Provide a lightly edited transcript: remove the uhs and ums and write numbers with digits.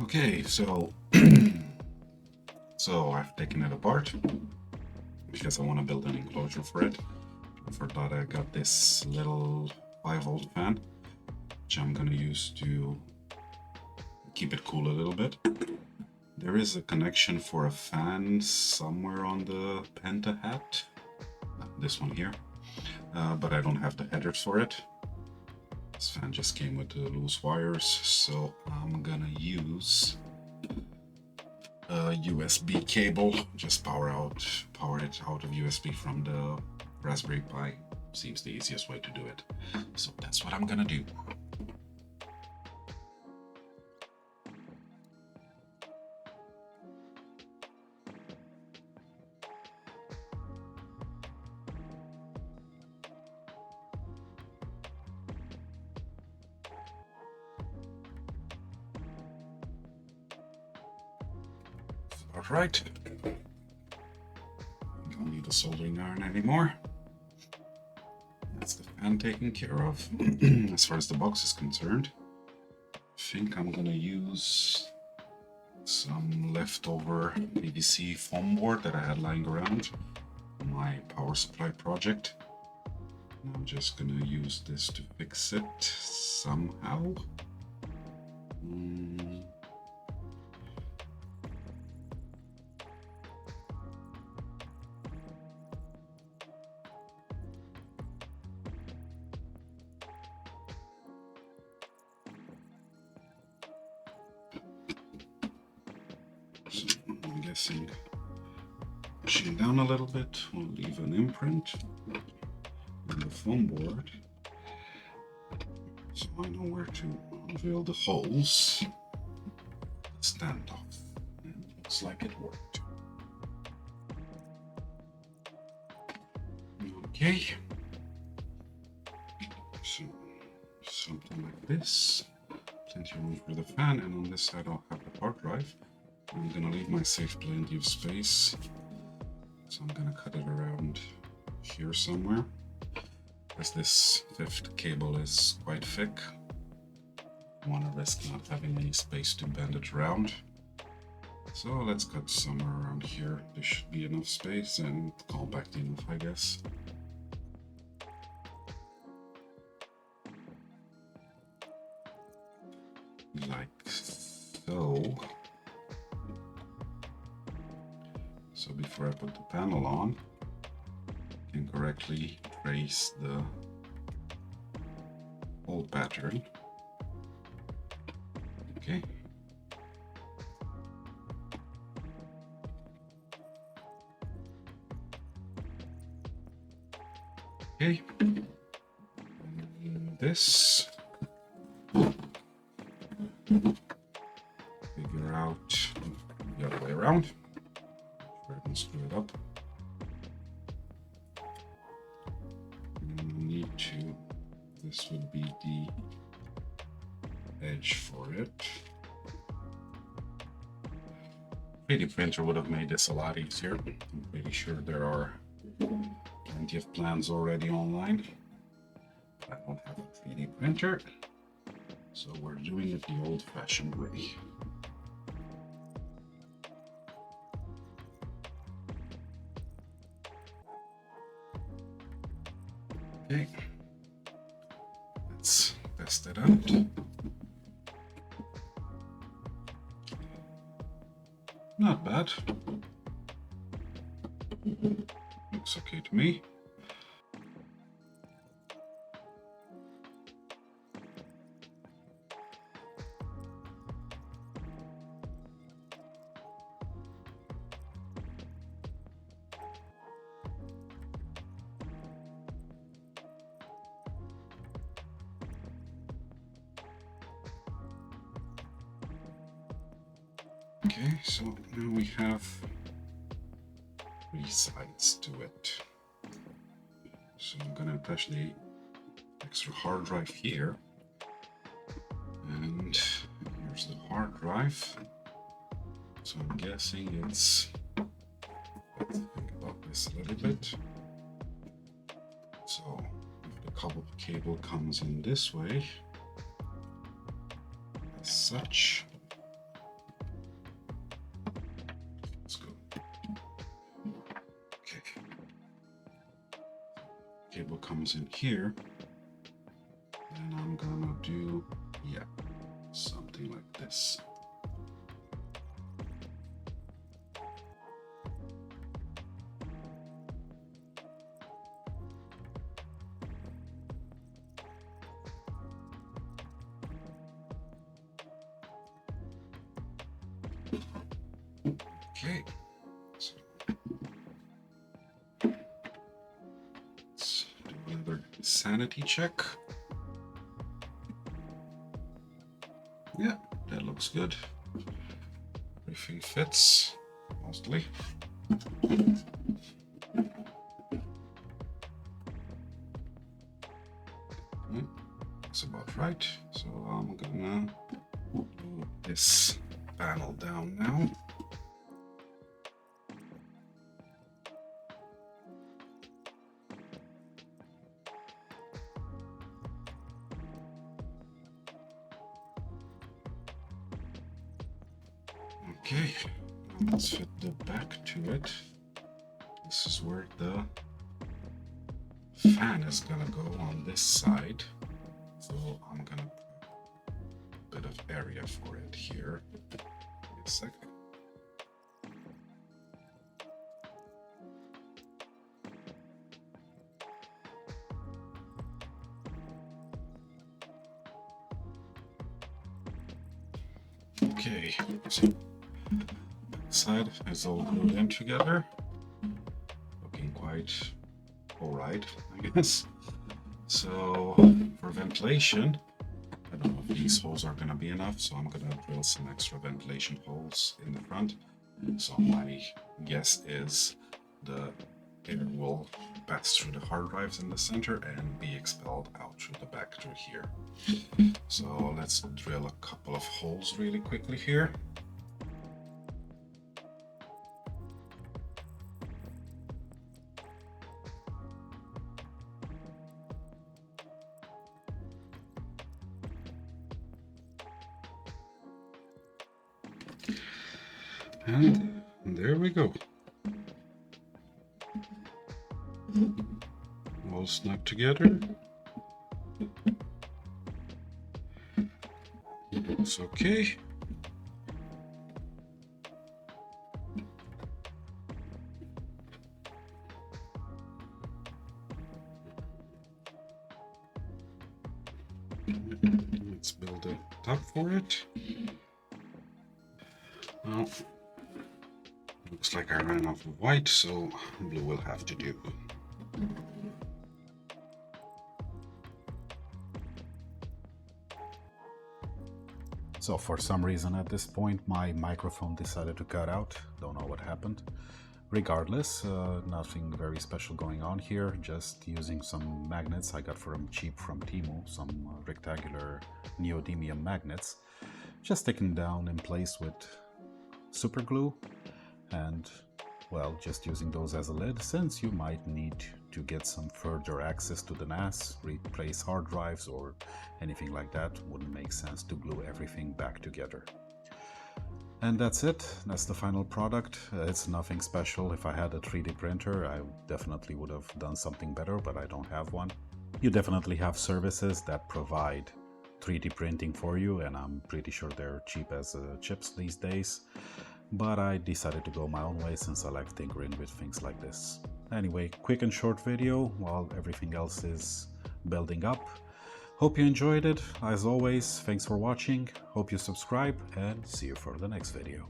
Okay, so I've taken it apart because I want to build an enclosure for it. For that, I got this little 5-volt fan, which I'm gonna use to keep it cool a little bit. There is a connection for a fan somewhere on the Penta hat, this one here, but I don't have the headers for it. This fan just came with the loose wires, so I'm gonna use a USB cable. Just power it out of USB from the Raspberry Pi. Seems the easiest way to do it. So that's what I'm gonna do. All right. Don't need a soldering iron anymore. That's the fan taken care of. As far as the box is concerned, I think I'm gonna use some leftover PVC foam board that I had lying around on my power supply project. And I'm just gonna use this to fix it somehow. So I'm guessing pushing down a little bit will leave an imprint on the foam board, so I know where to drill the holes. The standoff, and it looks like it worked. Okay, so something like this. Plenty of room for the fan, and on this side I'll have the hard drive. I'm gonna leave myself plenty of space, so I'm gonna cut it around here somewhere, as this fifth cable is quite thick. I want to risk not having any space to bend it around. So let's cut somewhere around here. There should be enough space and compact enough, I guess. Like so. So before I put the panel on, I can correctly trace the hole pattern. Okay. Okay. And this. Figure out the other way around. Try and screw it up. And we need to. This would be the edge for it. 3D printer would have made this a lot easier. I'm pretty sure there are plenty of plans already online. I don't have a 3D printer, so we're doing it the old-fashioned way. Okay, let's test it out. Not bad. Looks okay to me. Okay, so now we have 3 sides to it. So I'm gonna attach the extra hard drive here. And here's the hard drive. So I'm guessing it's, let's think about this a little bit. So if the cable comes in this way, as such, comes in here, and I'm gonna do, yeah, something like this. Okay, so let's do another sanity check. Yeah, that looks good. Everything fits, mostly. That's about right. So I'm gonna move this panel down now. Okay, now let's fit the back to it. This is where the fan is gonna go on this side. So I'm gonna put a bit of area for it here. Wait a second. Okay, so side is all glued in together. Looking quite alright, I guess. So for ventilation, I don't know if these holes are going to be enough, so I'm going to drill some extra ventilation holes in the front. So my guess is the air will pass through the hard drives in the center and be expelled out through the back through here. So let's drill a couple of holes really quickly here. And there we go. All snug together. Looks okay. Let's build a top for it. Well, looks like I ran out of white, so blue will have to do. So for some reason at this point my microphone decided to cut out. Don't know what happened. Regardless, nothing very special going on here, just using some magnets I got cheap from Temu, some rectangular neodymium magnets, just sticking down in place with super glue, and well, just using those as a lid, since you might need to get some further access to the NAS, replace hard drives or anything like that. Wouldn't make sense to glue everything back together. And that's it. That's the final product. It's nothing special. If I had a 3D printer, I definitely would have done something better, but I don't have one. You definitely have services that provide 3D printing for you, and I'm pretty sure they're cheap as chips these days. But I decided to go my own way since I like tinkering with things like this. Anyway, quick and short video while everything else is building up. Hope you enjoyed it. As always, thanks for watching. Hope you subscribe and see you for the next video.